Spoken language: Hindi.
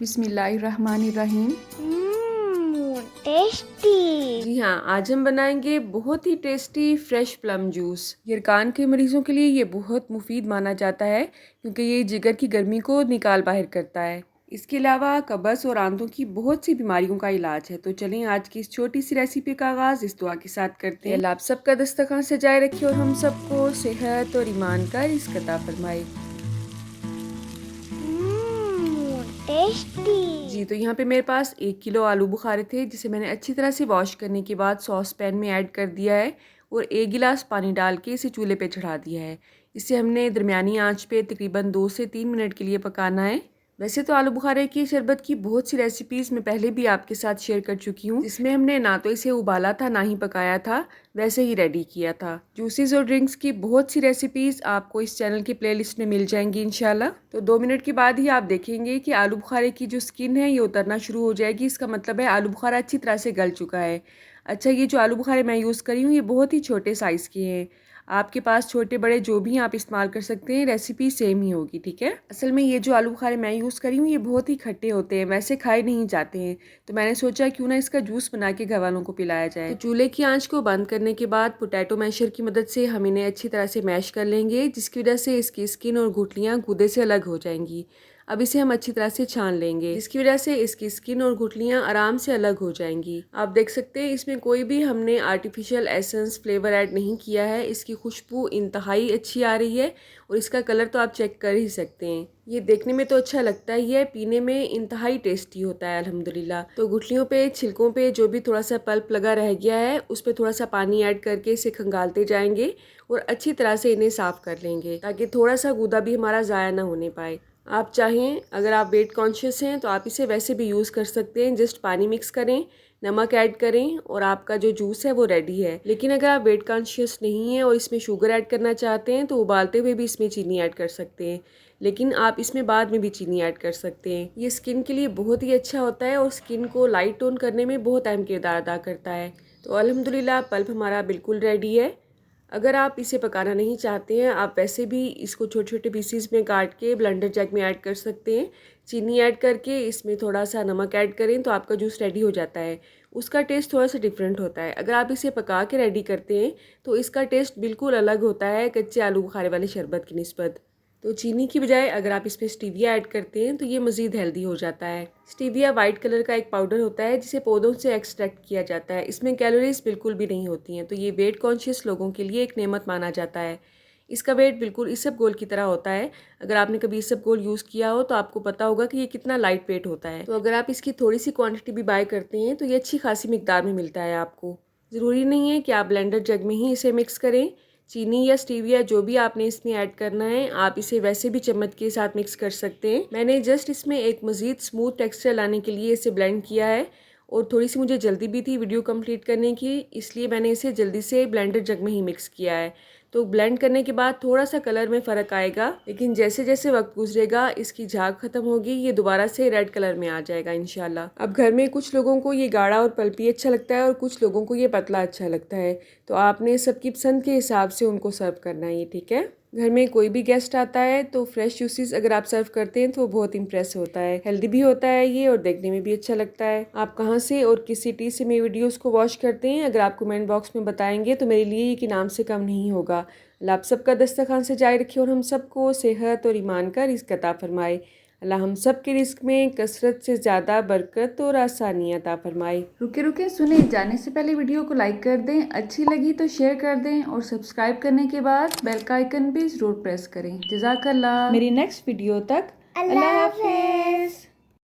बिस्मिल्लाहिर्रहमानिर्रहीम। टेस्टी। जी हाँ, आज हम बनाएंगे बहुत ही टेस्टी फ्रेश प्लम जूस। यरकान के मरीजों के लिए ये बहुत मुफीद माना जाता है क्योंकि ये जिगर की गर्मी को निकाल बाहर करता है। इसके अलावा कब्ज़ और आंतों की बहुत सी बीमारियों का इलाज है। तो चलें आज की इस छोटी सी रेसिपी का आगाज़ इस दुआ के साथ करते हैं। अल्लाह आप सबका दस्तरखान सजाए रखे और हम सबको सेहत और ईमान का रिज़्क़ अता फरमाए। टेस्टी। जी, तो यहाँ पे मेरे पास 1 किलो आलू बुखारे थे जिसे मैंने अच्छी तरह से वॉश करने के बाद सॉस पैन में ऐड कर दिया है और 1 गिलास पानी डाल के इसे चूल्हे पे चढ़ा दिया है। इसे हमने दरमियानी आंच पे तकरीबन 2 से 3 मिनट के लिए पकाना है। वैसे तो आलू बुखारे की शरबत की बहुत सी रेसिपीज़ मैं पहले भी आपके साथ शेयर कर चुकी हूँ जिसमें हमने ना तो इसे उबाला था ना ही पकाया था, वैसे ही रेडी किया था। जूसेस और ड्रिंक्स की बहुत सी रेसिपीज़ आपको इस चैनल की प्लेलिस्ट में मिल जाएंगी इंशाल्लाह। तो 2 मिनट के बाद ही आप देखेंगे कि आलू बुखारे की जो स्किन है ये उतरना शुरू हो जाएगी। इसका मतलब है आलू बुखारा अच्छी तरह से गल चुका है। अच्छा, ये जो आलू बुखारे मैं यूज़ करी हूँ ये बहुत ही छोटे साइज़ के हैं। आपके पास छोटे बड़े जो भी आप इस्तेमाल कर सकते हैं, रेसिपी सेम ही होगी, ठीक है। असल में ये जो आलू बुखारे मैं यूज़ करी हूँ ये बहुत ही खट्टे होते हैं, वैसे खाए नहीं जाते हैं। तो मैंने सोचा क्यों ना इसका जूस बना के घर वालों को पिलाया जाए। तो चूल्हे की आंच को बंद करने के बाद पोटैटो मैशर की मदद से हम इन्हें अच्छी तरह से मैश कर लेंगे जिसकी वजह से इसकी स्किन और गुठलियाँ गूदे से अलग हो जाएंगी। अब इसे हम अच्छी तरह से छान लेंगे जिसकी वजह से इसकी स्किन और गुठलियाँ आराम से अलग हो जाएंगी। आप देख सकते हैं इसमें कोई भी हमने आर्टिफिशियल एसेंस फ्लेवर ऐड नहीं किया है। इसकी खुशबू इंतहाई अच्छी आ रही है और इसका कलर तो आप चेक कर ही सकते हैं। ये देखने में तो अच्छा लगता ही है, पीने में इंतहाई टेस्टी होता है अल्हम्दुलिल्लाह। तो गुठलियों पे छिलकों पे जो भी थोड़ा सा पल्प लगा रह गया है उस पर थोड़ा सा पानी ऐड करके इसे खंगालते जाएंगे और अच्छी तरह से इन्हें साफ़ कर लेंगे ताकि थोड़ा सा गूदा भी हमारा ज़ाया ना होने पाए। आप चाहें अगर आप वेट कॉन्शियस हैं तो आप इसे वैसे भी यूज़ कर सकते हैं। जस्ट पानी मिक्स करें, नमक ऐड करें और आपका जो जूस है वो रेडी है। लेकिन अगर आप वेट कॉन्शियस नहीं हैं और इसमें शुगर ऐड करना चाहते हैं तो उबालते हुए भी इसमें चीनी ऐड कर सकते हैं, लेकिन आप इसमें बाद में भी चीनी ऐड कर सकते हैं। ये स्किन के लिए बहुत ही अच्छा होता है और स्किन को लाइट टोन करने में बहुत अहम किरदार अदा करता है। तो अल्हम्दुलिल्लाह पल्प हमारा बिल्कुल रेडी है। अगर आप इसे पकाना नहीं चाहते हैं, आप वैसे भी इसको छोटे छोटे पीसीज में काट के ब्लेंडर जग में ऐड कर सकते हैं। चीनी ऐड करके इसमें थोड़ा सा नमक ऐड करें तो आपका जूस रेडी हो जाता है। उसका टेस्ट थोड़ा सा डिफरेंट होता है। अगर आप इसे पका के रेडी करते हैं तो इसका टेस्ट बिल्कुल अलग होता है कच्चे आलू बुखारे वाले शरबत की निस्बत। तो चीनी की बजाय अगर आप इसमें स्टीविया ऐड करते हैं तो ये मज़ीद हेल्दी हो जाता है। स्टीविया वाइट कलर का एक पाउडर होता है जिसे पौधों से एक्सट्रैक्ट किया जाता है। इसमें कैलोरीज बिल्कुल भी नहीं होती हैं, तो ये वेट कॉन्शियस लोगों के लिए एक नेमत माना जाता है। इसका वेट बिल्कुल इसबगोल की तरह होता है। अगर आपने कभी इसबगोल यूज़ किया हो तो आपको पता होगा कि ये कितना लाइट वेट होता है। तो अगर आप इसकी थोड़ी सी क्वांटिटी भी बाय करते हैं तो ये अच्छी खासी मिकदार में मिलता है आपको। ज़रूरी नहीं है कि आप ब्लेंडर जग में ही इसे मिक्स करें। चीनी या स्टीविया जो भी आपने इसमें ऐड करना है आप इसे वैसे भी चम्मच के साथ मिक्स कर सकते हैं। मैंने जस्ट इसमें एक मज़ीद स्मूथ टेक्सचर लाने के लिए इसे ब्लेंड किया है और थोड़ी सी मुझे जल्दी भी थी वीडियो कंप्लीट करने की, इसलिए मैंने इसे जल्दी से ब्लेंडर जग में ही मिक्स किया है। तो ब्लेंड करने के बाद थोड़ा सा कलर में फ़र्क आएगा, लेकिन जैसे जैसे वक्त गुजरेगा इसकी झाग ख़त्म होगी, ये दोबारा से रेड कलर में आ जाएगा इंशाल्लाह। अब घर में कुछ लोगों को ये गाढ़ा और पल्पी अच्छा लगता है और कुछ लोगों को ये पतला अच्छा लगता है, तो आपने सबकी पसंद के हिसाब से उनको सर्व करना है, ये ठीक है। घर में कोई भी गेस्ट आता है तो फ्रेश जूसेस अगर आप सर्व करते हैं तो वो बहुत इंप्रेस होता है। हेल्दी भी होता है ये और देखने में भी अच्छा लगता है। आप कहाँ से और किस सिटी से मेरी वीडियोस को वॉच करते हैं अगर आप कमेंट बॉक्स में बताएंगे तो मेरे लिए ये नाम से कम नहीं होगा। अल्लाह आप सबका दस्तरखान से जारी रखे और हम सबको सेहत और ईमान का रिज़्क़ अता फरमाए। अल्लाह हम सब के रिस्क में कसरत से ज़्यादा बरकत और आसानी अता फरमाए। रुके रुके सुने, जाने से पहले वीडियो को लाइक कर दें, अच्छी लगी तो शेयर कर दें और सब्सक्राइब करने के बाद बेल का आइकन भी ज़रूर प्रेस करें। जज़ाकल्लाह। मेरी नेक्स्ट वीडियो तक अल्लाह हाफ़िज़।